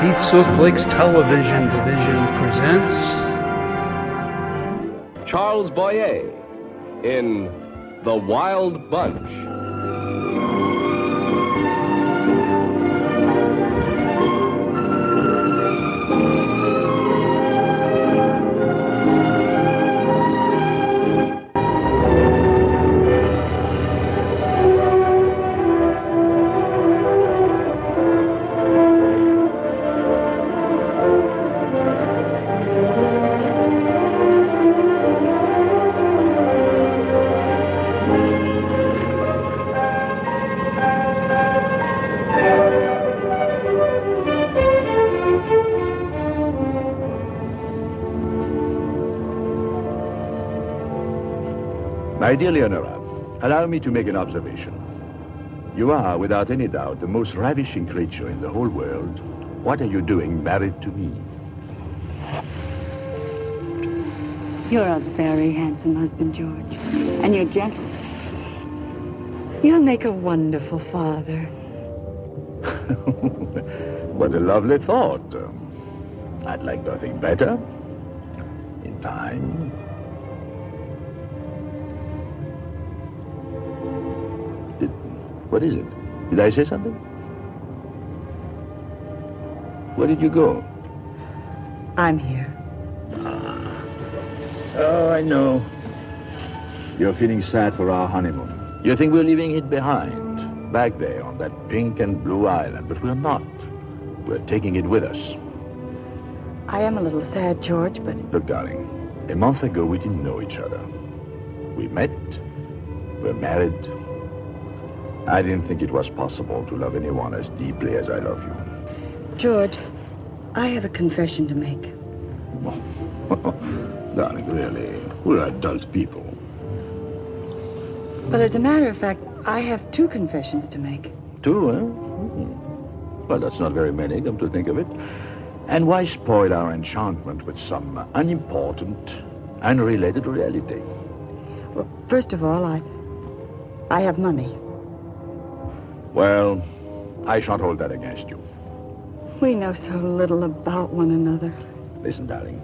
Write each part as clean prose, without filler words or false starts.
Pizza Flix Television Division presents Charles Boyer in The Wild Bunch. My dear Leonora, allow me to make an observation. You are, without any doubt, the most ravishing creature in the whole world. What are you doing married to me? You're a very handsome husband, George. And you're gentle. You'll make a wonderful father. What a lovely thought. I'd like nothing better. In time. What is it? Did I say something? Where did you go? I'm here. Oh, I know. You're feeling sad for our honeymoon. You think we're leaving it behind, back there on that pink and blue island, but we're not. We're taking it with us. I am a little sad, George, but... Look, darling, a month ago we didn't know each other. We met, we're married. I didn't think it was possible to love anyone as deeply as I love you. George, I have a confession to make. Darling, really, we're adult people. But as a matter of fact, I have two confessions to make. Two, eh? Well, that's not very many, come to think of it. And why spoil our enchantment with some unimportant, unrelated reality? Well, first of all, I have money. Well, I shan't hold that against you. We know so little about one another. Listen, darling,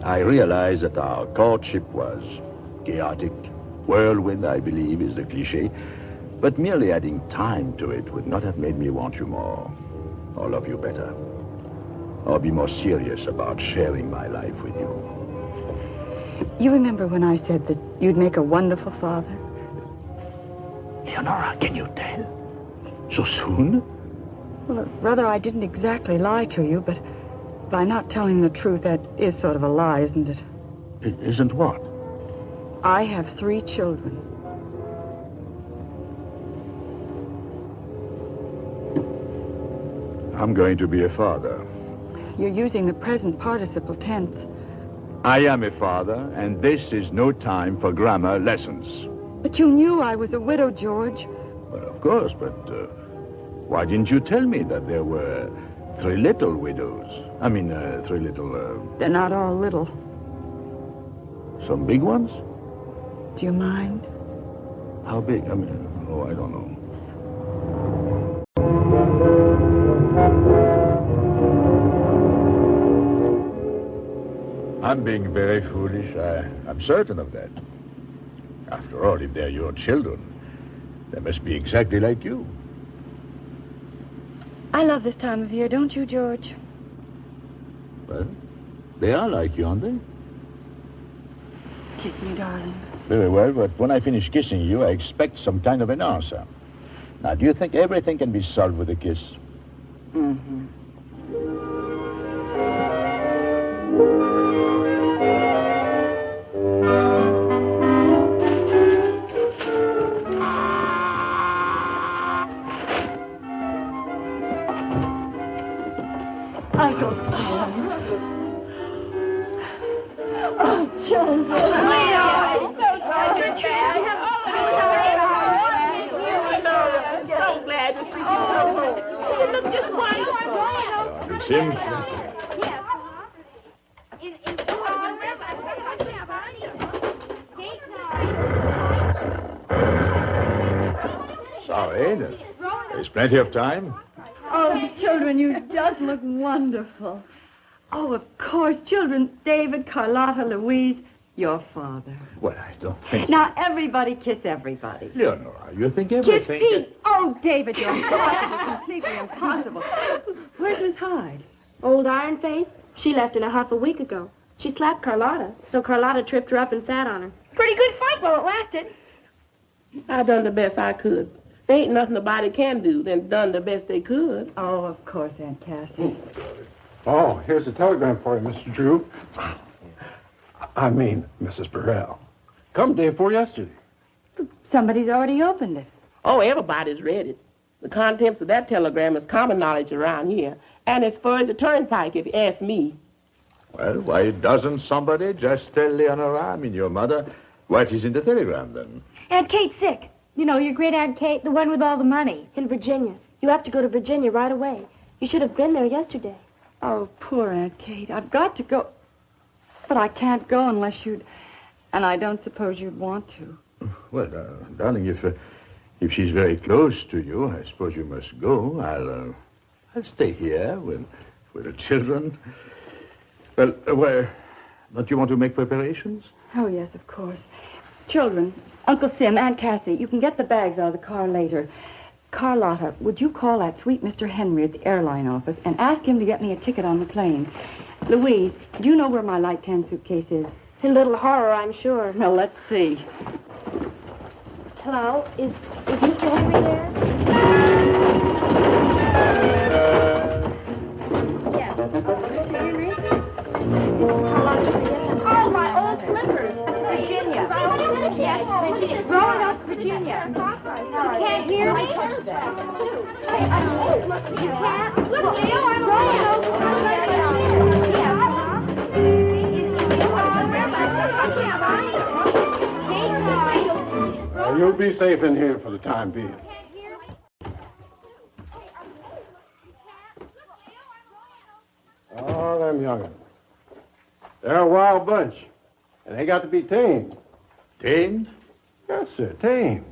I realize that our courtship was chaotic. Whirlwind, I believe, is the cliché. But merely adding time to it would not have made me want you more, or love you better, or be more serious about sharing my life with you. You remember when I said that you'd make a wonderful father? Leonora, can you tell? So soon? Well, rather, I didn't exactly lie to you, but by not telling the truth, that is sort of a lie, isn't it? It isn't what? I have 3 children. I'm going to be a father. You're using the present participle tense. I am a father, and this is no time for grammar lessons. But you knew I was a widow, George. Well, of course, but why didn't you tell me that there were 3 little widows? I mean, 3 little... They're not all little. Some big ones? Do you mind? How big? I mean, oh, I don't know. I'm being very foolish. I'm certain of that. After all, if they're your children, they must be exactly like you. I love this time of year, don't you, George? Well, they are like you, aren't they? Kiss me, darling. Very well, but when I finish kissing you, I expect some kind of an answer. Now, do you think everything can be solved with a kiss? Mm-hmm. Uncle. Oh, children. Leo! So glad to see you. You look just wonderful. It's him. Sorry, there's plenty of time. Oh, children, you just look wonderful. Oh, of course, children. David, Carlotta, Louise, your father. Well, I don't think... Now, everybody kiss everybody. Leonora, you think Kiss everything... Pete. Oh, David, you're impossible. Completely impossible. Where's Miss Hyde? Old Iron Face? She left in a huff a week ago. She slapped Carlotta, so Carlotta tripped her up and sat on her. Pretty good fight while it lasted. I done the best I could. There ain't nothing nobody can do than done the best they could. Oh, of course, Aunt Cassie. Oh, here's a telegram for you, Mr. Drew. I mean, Mrs. Perreau. Come day before yesterday. Somebody's already opened it. Oh, everybody's read it. The contents of that telegram is common knowledge around here, and it's for the turnpike, if you ask me. Well, why doesn't somebody just tell Leonora, I mean your mother, what is in the telegram, then? Aunt Kate's sick. You know, your great Aunt Kate, the one with all the money. In Virginia. You have to go to Virginia right away. You should have been there yesterday. Oh, poor Aunt Kate. I've got to go. But I can't go unless you'd... And I don't suppose you'd want to. Well, darling, if she's very close to you, I suppose you must go. I'll stay here with the children. Well, where... Don't you want to make preparations? Oh, yes, of course. Children, Uncle Sim, Aunt Cassie, you can get the bags out of the car later. Carlotta, would you call that sweet Mr. Henry at the airline office and ask him to get me a ticket on the plane? Louise, do you know where my light tan suitcase is? In Little Horror, I'm sure. Now, let's see. Hello? Is Mr. Henry there? Yes. Mr. Henry? Oh, my old slippers. Virginia. Yes, Roanoke, Virginia. You can't hear me? You can't? Look, Leo, I'm Roanoke. You'll be safe in here for the time being. Oh, them young'uns. They're a wild bunch, and they got to be tamed. Tamed? Yes, sir, tamed.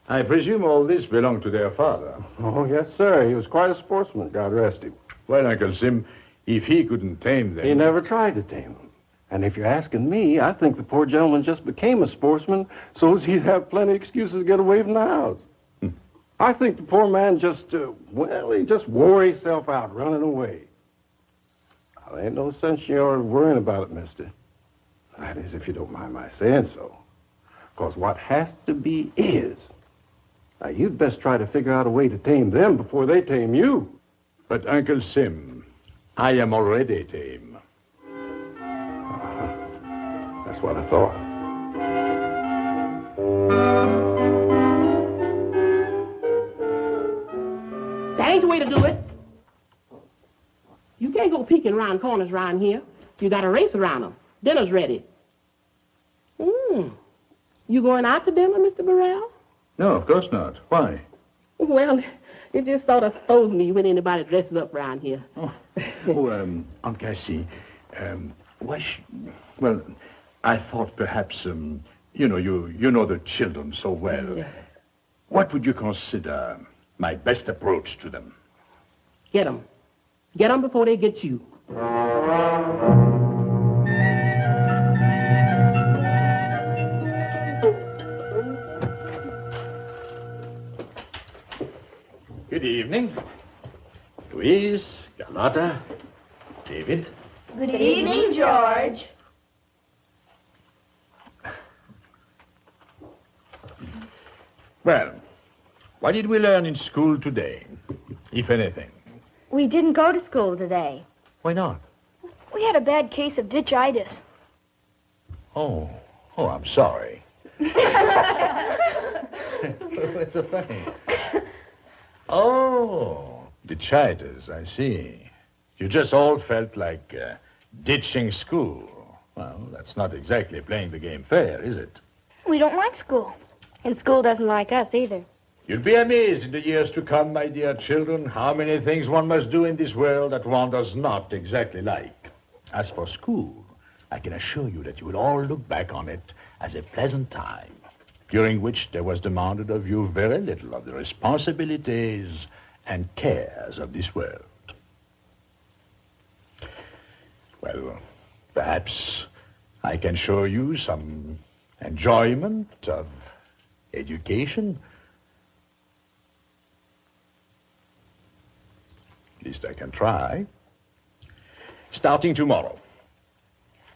I presume all this belonged to their father. Oh, yes, sir. He was quite a sportsman, God rest him. Well, Uncle Sim, if he couldn't tame them... He never tried to tame them. And if you're asking me, I think the poor gentleman just became a sportsman so as he'd have plenty of excuses to get away from the house. I think the poor man he just wore himself out running away. Well, there ain't no sense you're worrying about it, mister. That is, if you don't mind my saying so. Because what has to be is. Now, you'd best try to figure out a way to tame them before they tame you. But, Uncle Sim, I am already tame. That's what I thought. That ain't the way to do it. You can't go peeking around corners around here. You got to race around them. Dinner's ready. You going out to dinner, Mr. Burrell? No, of course not. Why? Well, it just sort of throws me when anybody dresses up around here. Aunt Cassie, well, I thought perhaps, you know the children so well. Yeah. What would you consider my best approach to them? Get them. Get them before they get you. Good evening. Louise, Carlotta, David. Good evening, George. Well, what did we learn in school today, if anything? We didn't go to school today. Why not? We had a bad case of ditchitis. Oh, I'm sorry. What's so funny? Oh, ditchitis, I see. You just all felt like ditching school. Well, that's not exactly playing the game fair, is it? We don't like school. And school doesn't like us either. You'll be amazed in the years to come, my dear children, how many things one must do in this world that one does not exactly like. As for school, I can assure you that you will all look back on it as a pleasant time, during which there was demanded of you very little of the responsibilities and cares of this world. Well, perhaps I can show you some enjoyment of education. At least I can try. Starting tomorrow.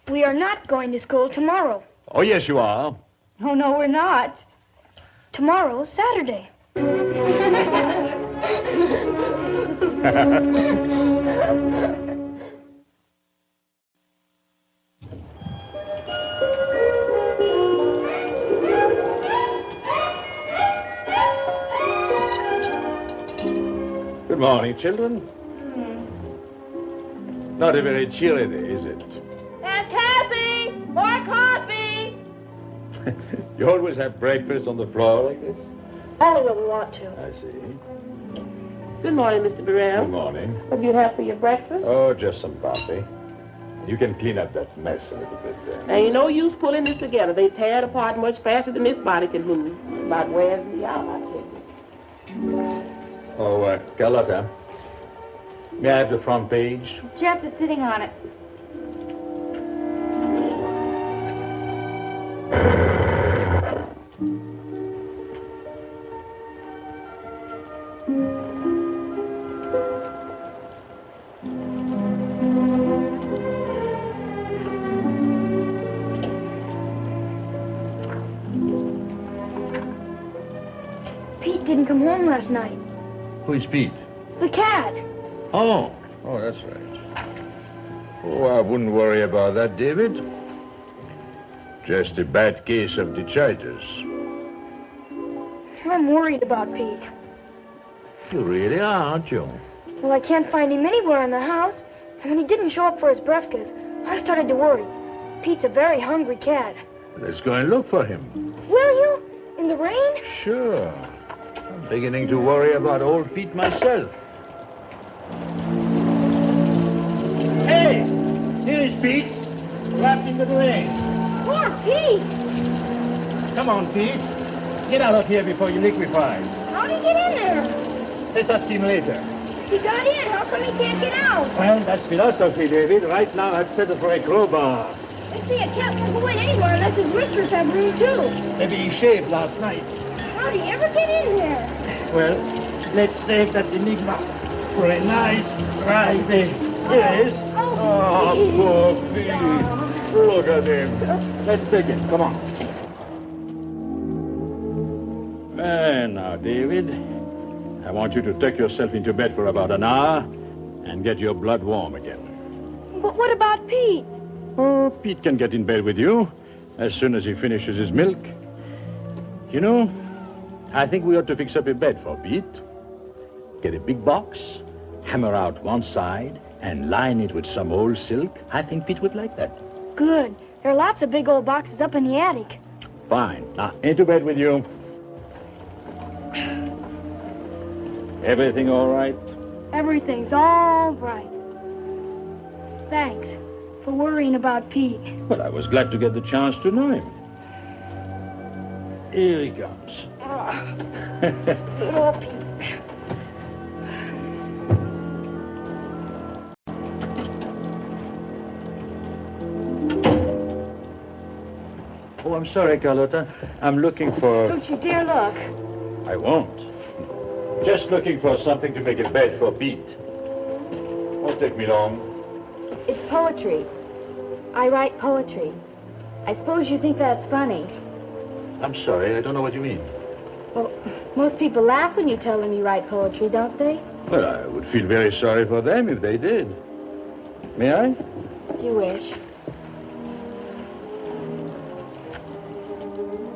We are not going to school tomorrow. Oh, yes, you are. Oh, no, we're not. Tomorrow's Saturday. Good morning, children. Not a very cheery day, is it? Aunt Cassie! More coffee! You always have breakfast on the floor like this? Only when we want to. I see. Good morning, Mr. Perreau. Good morning. What do you have for your breakfast? Oh, just some coffee. You can clean up that mess a little bit there. Ain't no use pulling this together. They tear it apart much faster than this body can move. About wears me out, I tell you. Oh, Carlotta, may I have the front page? Jeff is sitting on it. Pete didn't come home last night. Who is Pete? The cat. Oh, that's right. Oh, I wouldn't worry about that, David. Just a bad case of detritus. I'm worried about Pete. You really are, aren't you? Well, I can't find him anywhere in the house. And when he didn't show up for his breakfast, I started to worry. Pete's a very hungry cat. Let's go and look for him. Will you? In the rain? Sure. I'm beginning to worry about old Pete myself. Hey! Here is Pete, wrapped in the rain. Poor Pete! Come on, Pete. Get out of here before you liquefy. How'd he get in there? Let's ask him later. He got in. How come he can't get out? Well, that's philosophy, David. Right now, I'd settle for a crowbar. They say a cat won't go in anywhere unless his whiskers have room, too. Maybe he shaved last night. How'd he ever get in here? Well, let's save that enigma for a nice dry day. Yes? Oh, Pete. Poor Pete. Look at him. Let's take it. Come on. And now, David, I want you to tuck yourself into bed for about an hour and get your blood warm again. But what about Pete? Oh, Pete can get in bed with you as soon as he finishes his milk. You know, I think we ought to fix up a bed for Pete. Get a big box, hammer out one side, and line it with some old silk. I think Pete would like that. Good. There are lots of big old boxes up in the attic. Fine. Now, into bed with you. Everything all right? Everything's all right. Thanks for worrying about Pete. Well, I was glad to get the chance to know him. Here he comes. Good old Pete. Oh, I'm sorry, Carlotta. I'm looking for... Don't you dare look. I won't. Just looking for something to make a bed for Pete. Won't take me long. It's poetry. I write poetry. I suppose you think that's funny. I'm sorry, I don't know what you mean. Well, most people laugh when you tell them you write poetry, don't they? Well, I would feel very sorry for them if they did. May I? Do you wish?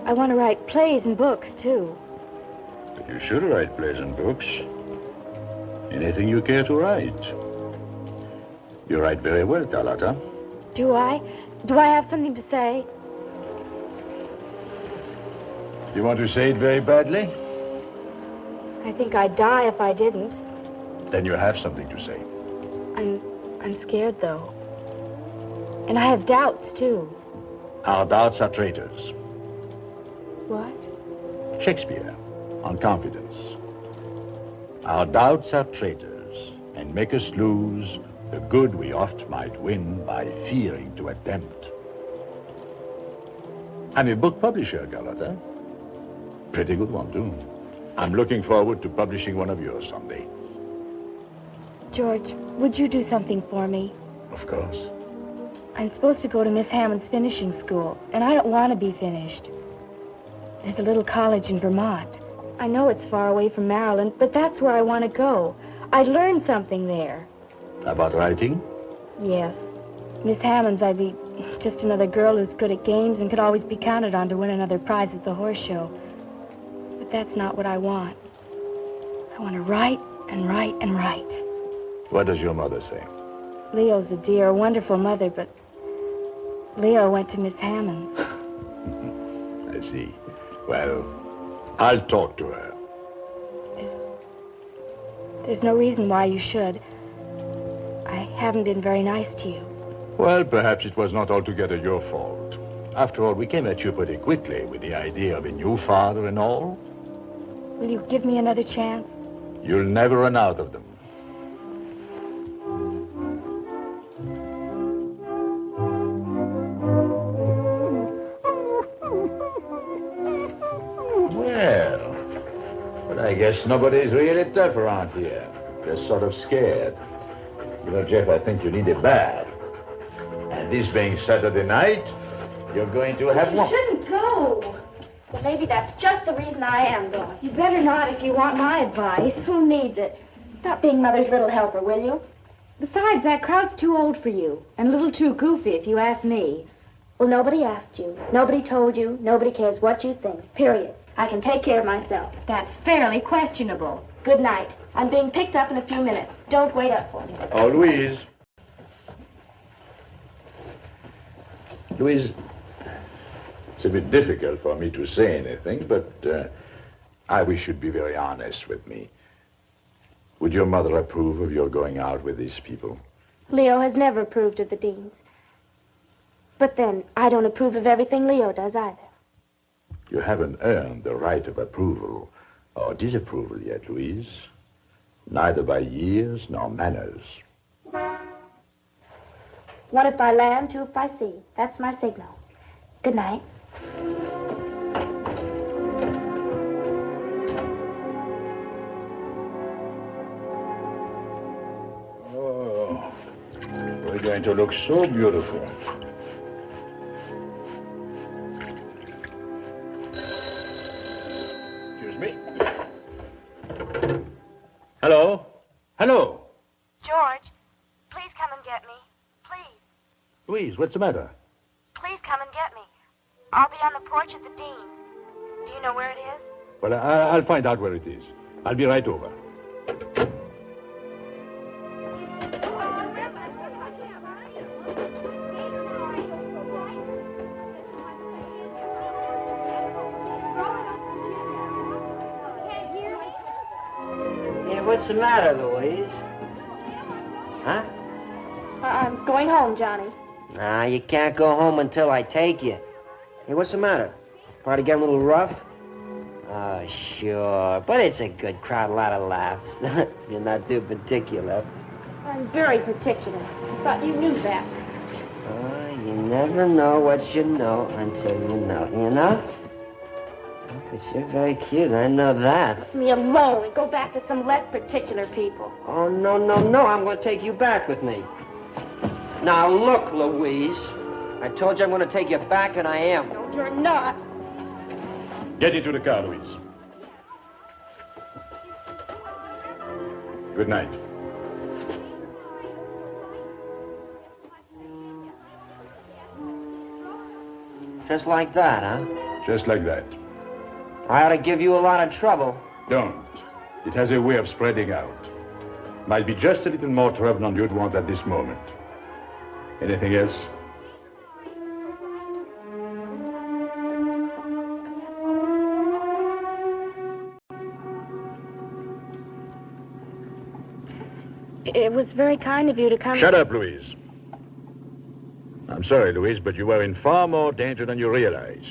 I want to write plays and books, too. But you should write plays and books. Anything you care to write. You write very well, Carlotta. Do I? Do I have something to say? Do you want to say it very badly? I think I'd die if I didn't. Then you have something to say. I'm scared, though. And I have doubts, too. Our doubts are traitors. What? Shakespeare, on confidence. Our doubts are traitors, and make us lose the good we oft might win by fearing to attempt. I'm a book publisher, Galata. Pretty good one, too. I'm looking forward to publishing one of yours someday. George, would you do something for me? Of course. I'm supposed to go to Miss Hammond's finishing school, and I don't want to be finished. There's a little college in Vermont. I know it's far away from Maryland, but that's where I want to go. I'd learn something there. About writing? Yes. Miss Hammond's, I'd be just another girl who's good at games and could always be counted on to win another prize at the horse show. But that's not what I want. I want to write and write and write. What does your mother say? Leo's a dear, a wonderful mother, but Leo went to Miss Hammond's. I see. Well, I'll talk to her. There's no reason why you should. I haven't been very nice to you. Well, perhaps it was not altogether your fault. After all, we came at you pretty quickly with the idea of a new father and all. Will you give me another chance? You'll never run out of them. Well, but I guess nobody's really tough around here. They're sort of scared. You know, Jeff, I think you need it bad. And this being Saturday night, you're going to have one. You shouldn't go. Well, maybe that's just the reason I am going. You better not if you want my advice. Who needs it? Stop being Mother's little helper, will you? Besides, that crowd's too old for you, and a little too goofy if you ask me. Well, nobody asked you. Nobody told you. Nobody cares what you think, period. I can take care of myself. That's fairly questionable. Good night. I'm being picked up in a few minutes. Don't wait up for me. Oh, Louise. Louise, it's a bit difficult for me to say anything, but I wish you'd be very honest with me. Would your mother approve of your going out with these people? Leo has never approved of the Deans. But then, I don't approve of everything Leo does either. You haven't earned the right of approval or disapproval yet, Louise. Neither by years nor manners. One if I land, two if I see. That's my signal. Good night. Oh, we're going to look so beautiful. Excuse me. Hello? Hello? George, please come and get me. Please. Louise, what's the matter? Please come and get me. I'll be on the porch at the Deans. Do you know where it is? Well, I'll find out where it is. I'll be right over. Yeah, what's the matter, Louise? Huh? I'm going home, Johnny. Nah, you can't go home until I take you. Hey, what's the matter? Party getting a little rough? Oh, sure. But it's a good crowd, a lot of laughs. You're not too particular. I'm very particular. I thought you knew that. Oh, you never know what you know until you know? But you're very cute, I know that. Leave me alone and go back to some less particular people. Oh, no, I'm going to take you back with me. Now, look, Louise. I told you I'm going to take you back, and I am. No, you're not. Get into the car, Louise. Good night. Just like that, huh? Just like that. I ought to give you a lot of trouble. Don't. It has a way of spreading out. Might be just a little more trouble than you'd want at this moment. Anything else? It was very kind of you to come. Shut up, Louise. I'm sorry, Louise, but you are in far more danger than you realize.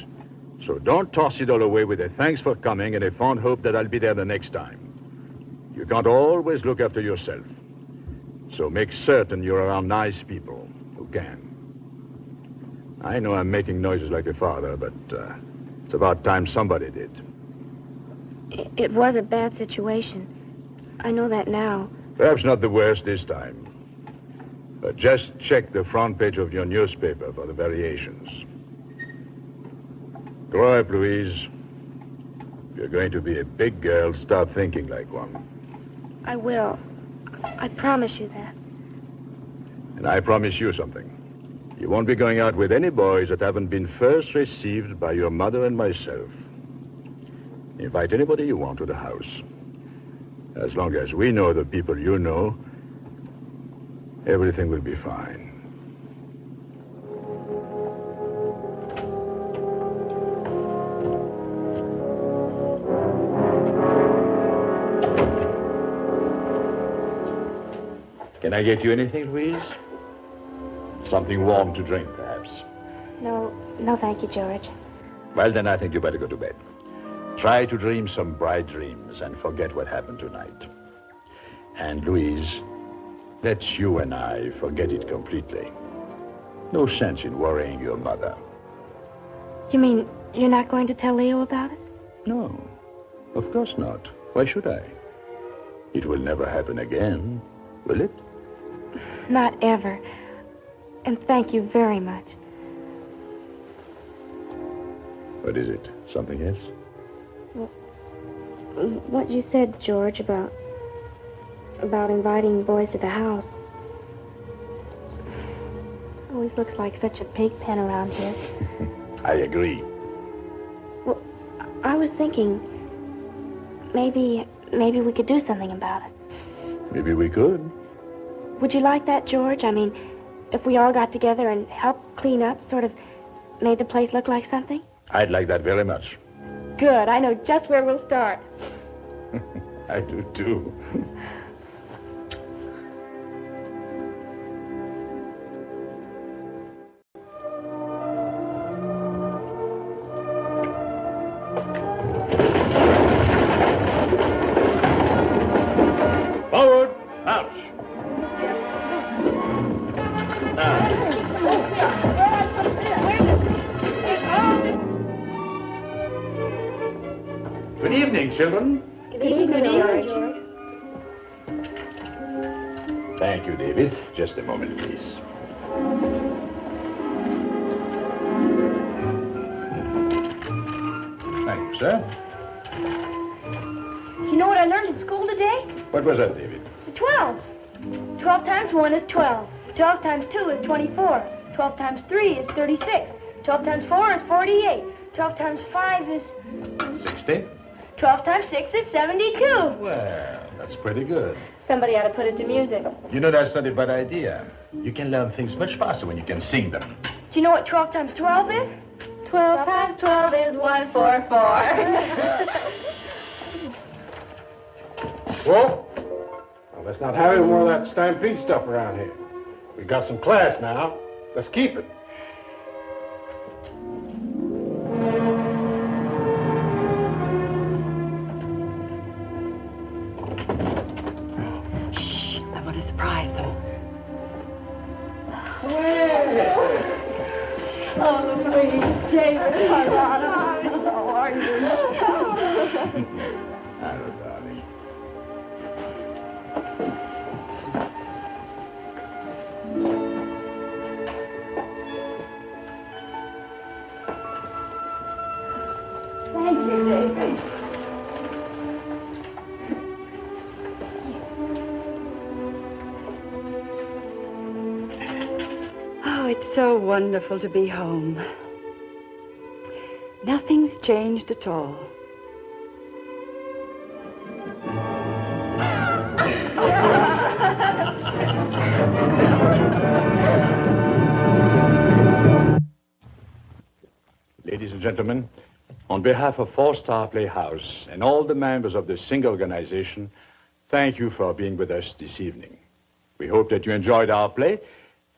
So don't toss it all away with a thanks for coming and a fond hope that I'll be there the next time. You can't always look after yourself. So make certain you're around nice people who can. I know I'm making noises like a father, but it's about time somebody did. It was a bad situation. I know that now. Perhaps not the worst this time. But just check the front page of your newspaper for the variations. Grow up, Louise. If you're going to be a big girl, start thinking like one. I will. I promise you that. And I promise you something. You won't be going out with any boys that haven't been first received by your mother and myself. Invite anybody you want to the house. As long as we know the people you know, everything will be fine. Can I get you anything, Louise? Something warm to drink, perhaps. No, thank you, George. Well, then I think you better go to bed. Try to dream some bright dreams and forget what happened tonight. And, Louise, let's you and I forget it completely. No sense in worrying your mother. You mean you're not going to tell Leo about it? No, of course not. Why should I? It will never happen again, will it? Not ever. And thank you very much. What is it? Something else? What you said, George, about inviting boys to the house. Always looks like such a pig pen around here. I agree. Well, I was thinking maybe we could do something about it. Maybe we could. Would you like that, George? I mean, if we all got together and helped clean up, sort of made the place look like something? I'd like that very much. Good. I know just where we'll start. I do, too. Forward, march. Good evening, children. Good evening, George. Thank you, David. Just a moment, please. Thank you, sir. You know what I learned in school today? What was that, David? The 12s. 12 times 1 is 12. 12 times 2 is 24. 12 times 3 is 36. 12 times 4 is 48. 12 times 5 is... 60? 12 times 6 is 72. Well, that's pretty good. Somebody ought to put it to music. You know, that's not a bad idea. You can learn things much faster when you can sing them. Do you know what 12 times 12 is? 12 times 12 is 144. Whoa. Well, let's not have any more of that stampede stuff around here. We got some class now. Let's keep it. I want to surprise them. Oh, please, David, how are you? Hello, darling. Thank you, David. Oh, it's so wonderful to be home. Nothing's changed at all. Ladies and gentlemen, on behalf of Four Star Playhouse and all the members of the Sing organization, thank you for being with us this evening. We hope that you enjoyed our play,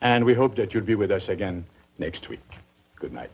and we hope that you'll be with us again next week. Good night.